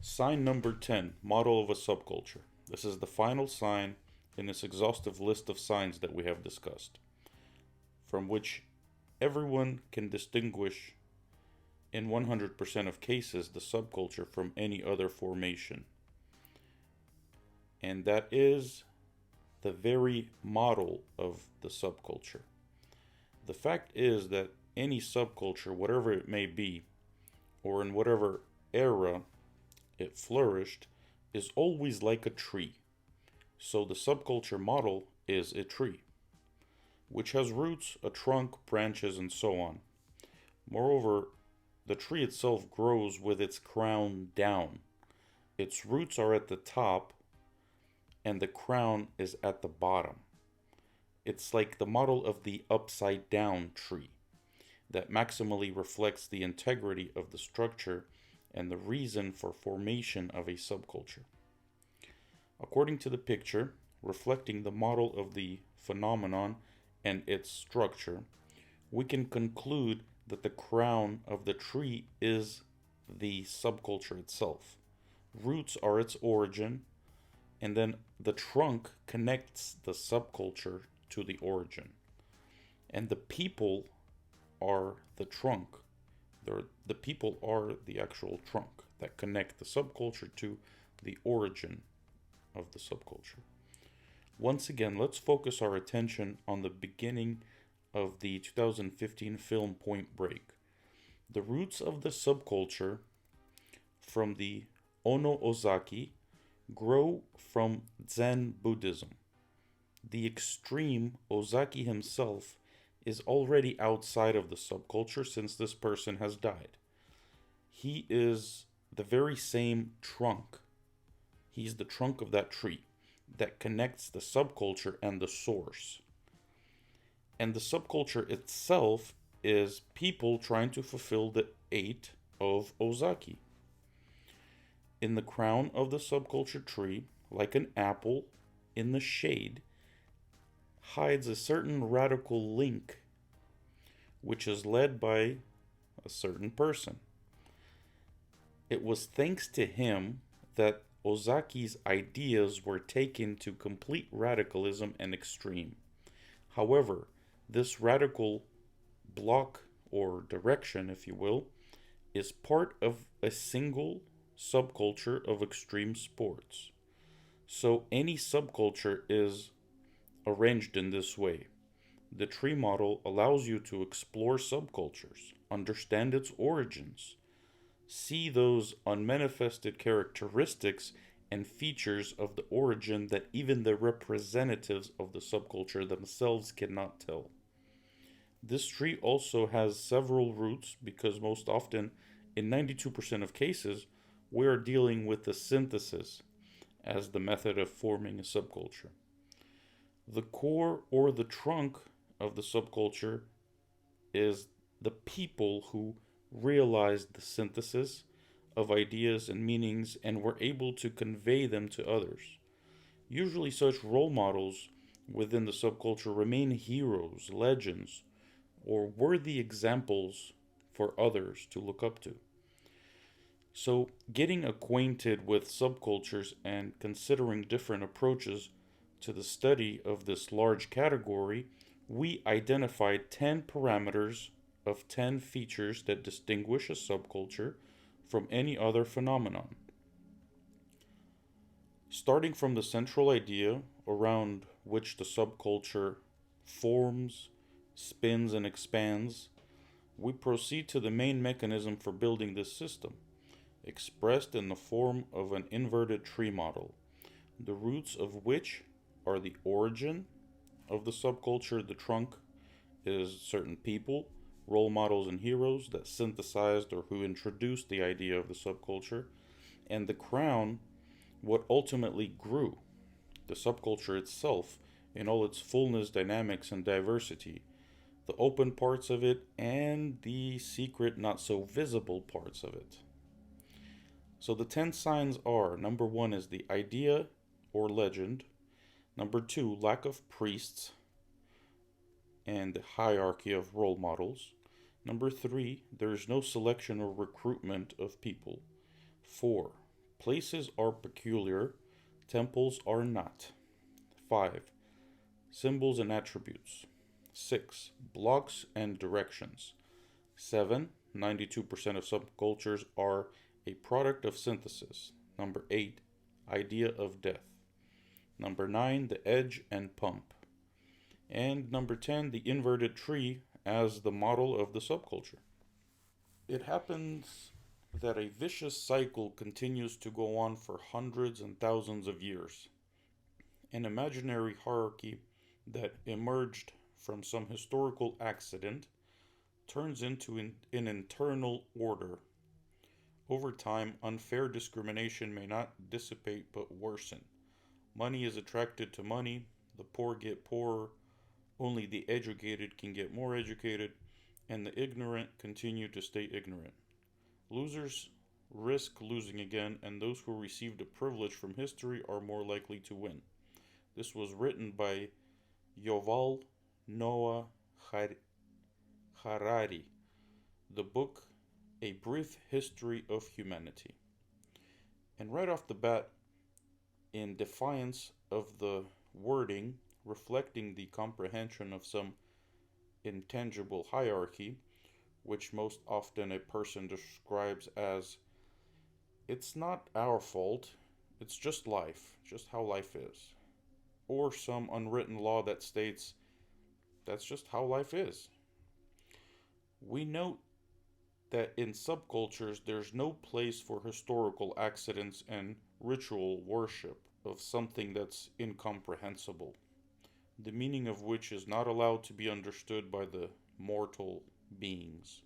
Sign number 10, model of a subculture. This is the final sign in this exhaustive list of signs that we have discussed, from which everyone can distinguish in 100% of cases the subculture from any other formation. And that is the very model of the subculture. The fact is that any subculture, whatever it may be, or in whatever era it flourished, is always like a tree. So the subculture model is a tree, which has roots, a trunk, branches, and so on. Moreover, the tree itself grows with its crown down. Its roots are at the top, and the crown is at the bottom. It's like the model of the upside down tree that maximally reflects the integrity of the structure and the reason for formation of a subculture. According to the picture, reflecting the model of the phenomenon and its structure, we can conclude that the crown of the tree is the subculture itself. Roots are its origin, and then the trunk connects the subculture to the origin. And the people are the trunk. The people are the actual trunk that connect the subculture to the origin of the subculture. Once again, let's focus our attention on the beginning of the 2015 film Point Break. The roots of the subculture from the Ono Ozaki grow from Zen Buddhism. The extreme Ozaki himself is already outside of the subculture since this person has died. He is the very same trunk. He's the trunk of that tree that connects the subculture and the source. And the subculture itself is people trying to fulfill the eight of Ozaki. In the crown of the subculture tree, like an apple in the shade, hides a certain radical link, which is led by a certain person. It was thanks to him that Ozaki's ideas were taken to complete radicalism and extreme. However, this radical block or direction, if you will, is part of a single subculture of extreme sports. So any subculture is arranged in this way. The tree model allows you to explore subcultures, understand its origins, see those unmanifested characteristics and features of the origin that even the representatives of the subculture themselves cannot tell. This tree also has several roots because most often, in 92% of cases, we are dealing with the synthesis as the method of forming a subculture. The core or the trunk of the subculture is the people who realized the synthesis of ideas and meanings and were able to convey them to others. Usually, such role models within the subculture remain heroes, legends, or worthy examples for others to look up to. So, getting acquainted with subcultures and considering different approaches to the study of this large category, we identified 10 parameters of 10 features that distinguish a subculture from any other phenomenon. Starting from the central idea around which the subculture forms, spins, and expands, we proceed to the main mechanism for building this system, expressed in the form of an inverted tree model, the roots of which are the origin of the subculture. The trunk is certain people, role models, and heroes that synthesized or who introduced the idea of the subculture, and the crown, what ultimately grew, the subculture itself in all its fullness, dynamics, and diversity, the open parts of it, and the secret, not so visible parts of it. So the 10 signs are: number 1 is the idea or legend. Number 2, lack of priests and the hierarchy of role models. Number 3, there is no selection or recruitment of people. 4, Places are peculiar, temples are not. 5. Symbols and attributes. 6. Blocks and directions. 7. 92% of subcultures are a product of synthesis. Number 8. Idea of death. Number 9. The edge and pump. And number 10. The inverted tree as the model of the subculture. It happens that a vicious cycle continues to go on for hundreds and thousands of years. An imaginary hierarchy that emerged from some historical accident turns into an internal order. Over time, unfair discrimination may not dissipate but worsen. Money is attracted to money, the poor get poorer, only the educated can get more educated, and the ignorant continue to stay ignorant. Losers risk losing again, and those who received a privilege from history are more likely to win. This was written by Yuval Noah Harari. The book, A Brief History of Humanity. And right off the bat, in defiance of the wording reflecting the comprehension of some intangible hierarchy, which most often a person describes as, it's not our fault, it's just life, just how life is. Or some unwritten law that states, that's just how life is. We note that in subcultures there's no place for historical accidents and ritual worship of something that's incomprehensible, the meaning of which is not allowed to be understood by the mortal beings.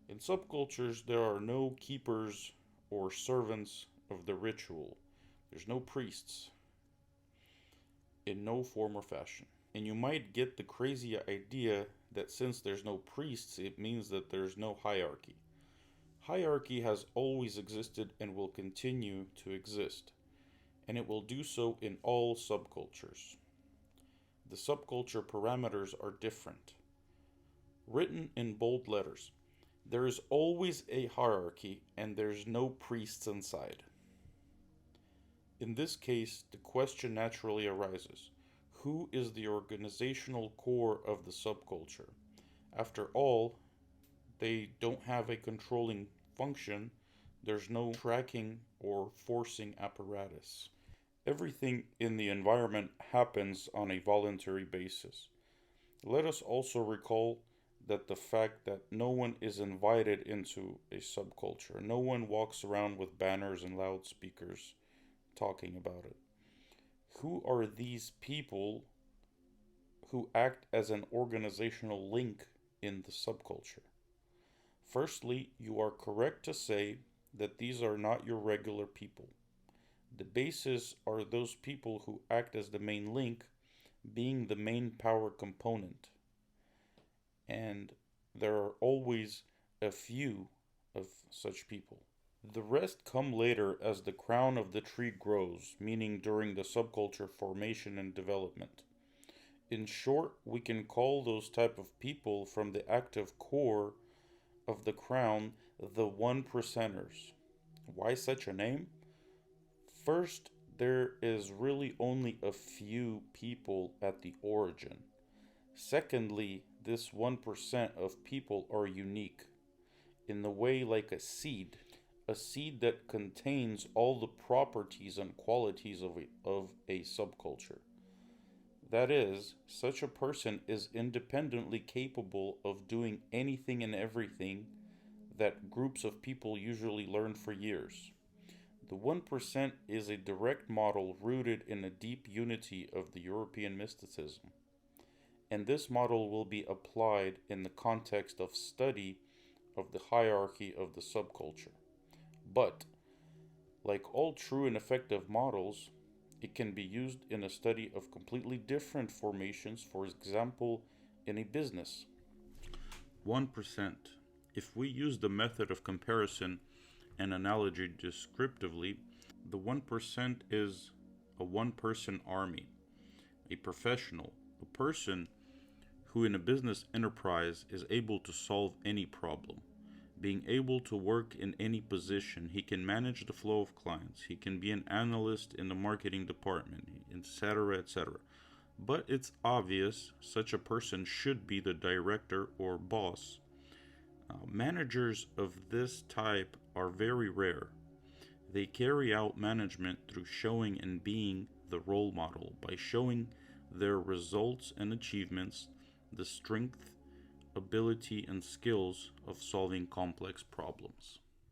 In subcultures, there are no keepers or servants of the ritual. There's no priests in no form or fashion. And you might get the crazy idea that since there's no priests, it means that there's no hierarchy. Hierarchy has always existed and will continue to exist, and it will do so in all subcultures. The subculture parameters are different. Written in bold letters, there is always a hierarchy and there's no priests inside. In this case, the question naturally arises: who is the organizational core of the subculture? After all, they don't have a controlling function, there's no tracking or forcing apparatus. Everything in the environment happens on a voluntary basis. Let us also recall that the fact that no one is invited into a subculture, no one walks around with banners and loudspeakers talking about it. Who are these people who act as an organizational link in the subculture? Firstly, you are correct to say that these are not your regular people. The bases are those people who act as the main link, being the main power component. And there are always a few of such people. The rest come later as the crown of the tree grows, meaning during the subculture formation and development. In short, we can call those type of people from the active core of the crown the 1%ers. Why such a name? First, there is really only a few people at the origin. Secondly, this 1% of people are unique, in the way like a seed that contains all the properties and qualities of a subculture. That is, such a person is independently capable of doing anything and everything that groups of people usually learn for years. The 1% is a direct model rooted in a deep unity of the European mysticism, and this model will be applied in the context of study of the hierarchy of the subculture. But, like all true and effective models, it can be used in a study of completely different formations, for example, in a business. 1%. If we use the method of comparison and analogy descriptively, the 1% is a one-person army, a professional, a person who in a business enterprise is able to solve any problem. being able to work in any position. He can manage the flow of clients. He can be an analyst in the marketing department, etc., etc. But it's obvious such a person should be the director or boss. Managers of this type are very rare. They carry out management through showing and being the role model by showing their results and achievements, the strength, ability, and skills of solving complex problems.